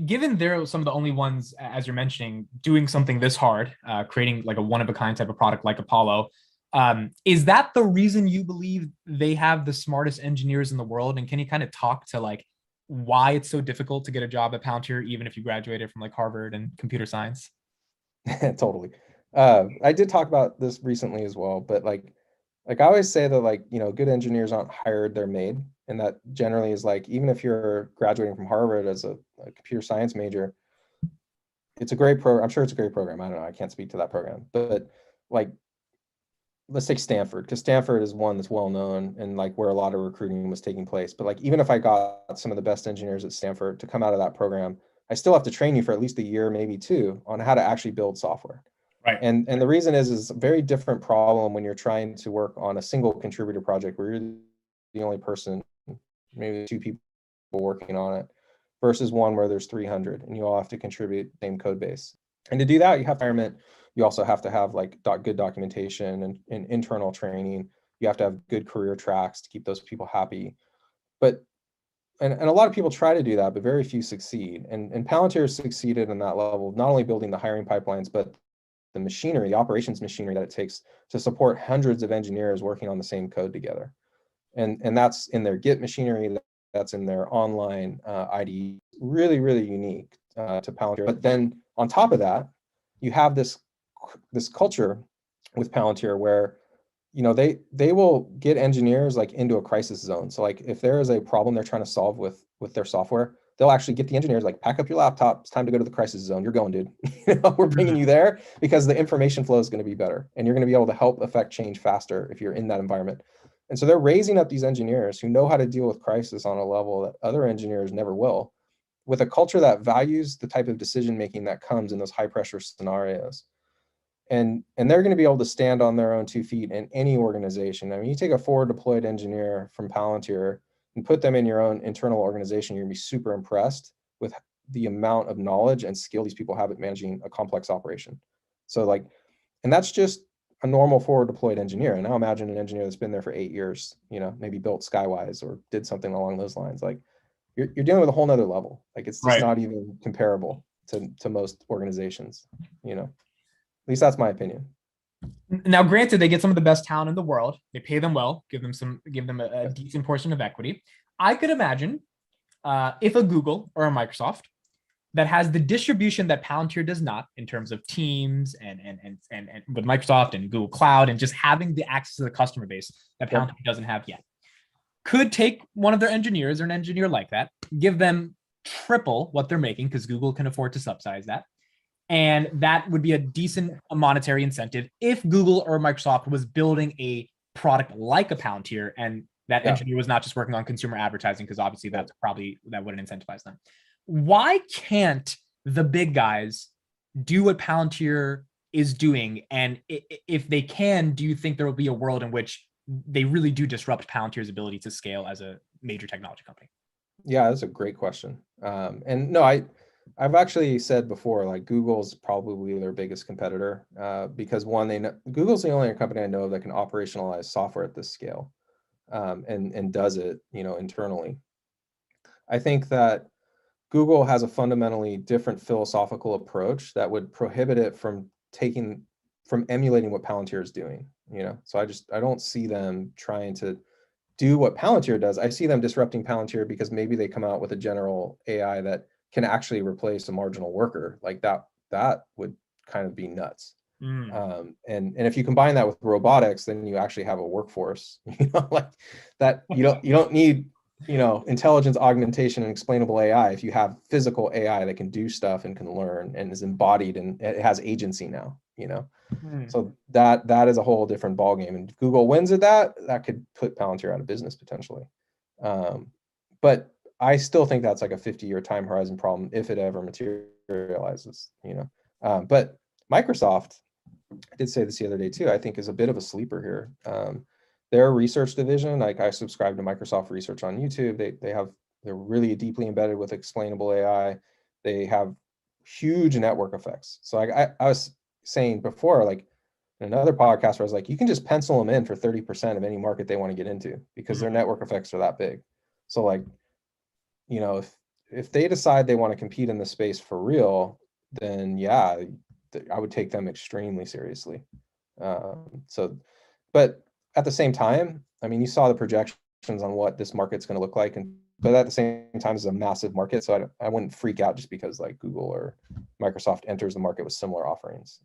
Given they're some of the only ones, as you're mentioning, doing something this hard, creating like a one of a kind type of product like Apollo, is that the reason you believe they have the smartest engineers in the world? And can you kind of talk to like why it's so difficult to get a job at Palantir, even if you graduated from like Harvard and computer science? Totally. I did talk about this recently as well, but like I always say that like, good engineers aren't hired, they're made. And that generally is like, even if you're graduating from Harvard as a computer science major, it's a great program. I'm sure it's a great program. I don't know. I can't speak to that program, but like, let's take Stanford, because Stanford is one that's well known and like where a lot of recruiting was taking place. But like, even if I got some of the best engineers at Stanford to come out of that program, I still have to train you for at least a year, maybe two, on how to actually build software. Right. And the reason is a very different problem when you're trying to work on a single contributor project where you're the only person, maybe two people working on it, versus one where there's 300 and you all have to contribute the same code base. And to do that, you have to environment. You also have to have like good documentation and internal training. You have to have good career tracks to keep those people happy. But and a lot of people try to do that, but very few succeed. And Palantir succeeded in that level, not only building the hiring pipelines, but the machinery, the operations machinery that it takes to support hundreds of engineers working on the same code together. And that's in their Git machinery, that's in their online IDE, really, really unique to Palantir. But then on top of that, you have this culture with Palantir where they will get engineers like into a crisis zone. So like if there is a problem they're trying to solve with their software, they'll actually get the engineers like, pack up your laptop, it's time to go to the crisis zone, you're going, dude. We're bringing you there because the information flow is going to be better and you're going to be able to help affect change faster if you're in that environment. And so they're raising up these engineers who know how to deal with crisis on a level that other engineers never will, with a culture that values the type of decision making that comes in those high pressure scenarios. And they're going to be able to stand on their own 2 feet in any organization. I mean, you take a forward deployed engineer from Palantir and put them in your own internal organization, you're going to be super impressed with the amount of knowledge and skill these people have at managing a complex operation. So like, and that's just a normal forward deployed engineer. And now imagine an engineer that's been there for 8 years, maybe built Skywise or did something along those lines. Like you're dealing with a whole nother level. Like it's just Right. not even comparable to most organizations, At least that's my opinion. Now, granted, they get some of the best talent in the world. They pay them well, give them a decent portion of equity. I could imagine if a Google or a Microsoft that has the distribution that Palantir does not in terms of teams and with Microsoft and Google Cloud and just having the access to the customer base that Palantir doesn't have yet, could take one of their engineers or an engineer like that, give them triple what they're making because Google can afford to subsidize that. And that would be a decent monetary incentive if Google or Microsoft was building a product like a Palantir and that engineer was not just working on consumer advertising, because obviously that wouldn't incentivize them. Why can't the big guys do what Palantir is doing? And if they can, do you think there will be a world in which they really do disrupt Palantir's ability to scale as a major technology company? Yeah, that's a great question. And no, I've actually said before, like Google's probably their biggest competitor because one, Google's the only company I know of that can operationalize software at this scale and does it, internally. I think that Google has a fundamentally different philosophical approach that would prohibit it from emulating what Palantir is doing. So I don't see them trying to do what Palantir does. I see them disrupting Palantir because maybe they come out with a general AI that can actually replace a marginal worker. Like that would kind of be nuts. And if you combine that with robotics, then you actually have a workforce, like that. You don't need, intelligence augmentation and explainable AI if you have physical AI that can do stuff and can learn and is embodied and it has agency now, So that is a whole different ballgame. And if Google wins at that could put Palantir out of business potentially. But I still think that's like a 50-year time horizon problem if it ever materializes, But Microsoft, I did say this the other day too, I think is a bit of a sleeper here. Their research division, like I subscribe to Microsoft Research on YouTube. They're really deeply embedded with explainable AI. They have huge network effects. So I was saying before, like in another podcast where I was like, you can just pencil them in for 30% of any market they want to get into because their network effects are that big. So like, if if they decide they want to compete in the space for real, then yeah, I would take them extremely seriously. So, but at the same time, I mean, you saw the projections on what this market's going to look like, and but at the same time, it's a massive market, so I wouldn't freak out just because like Google or Microsoft enters the market with similar offerings.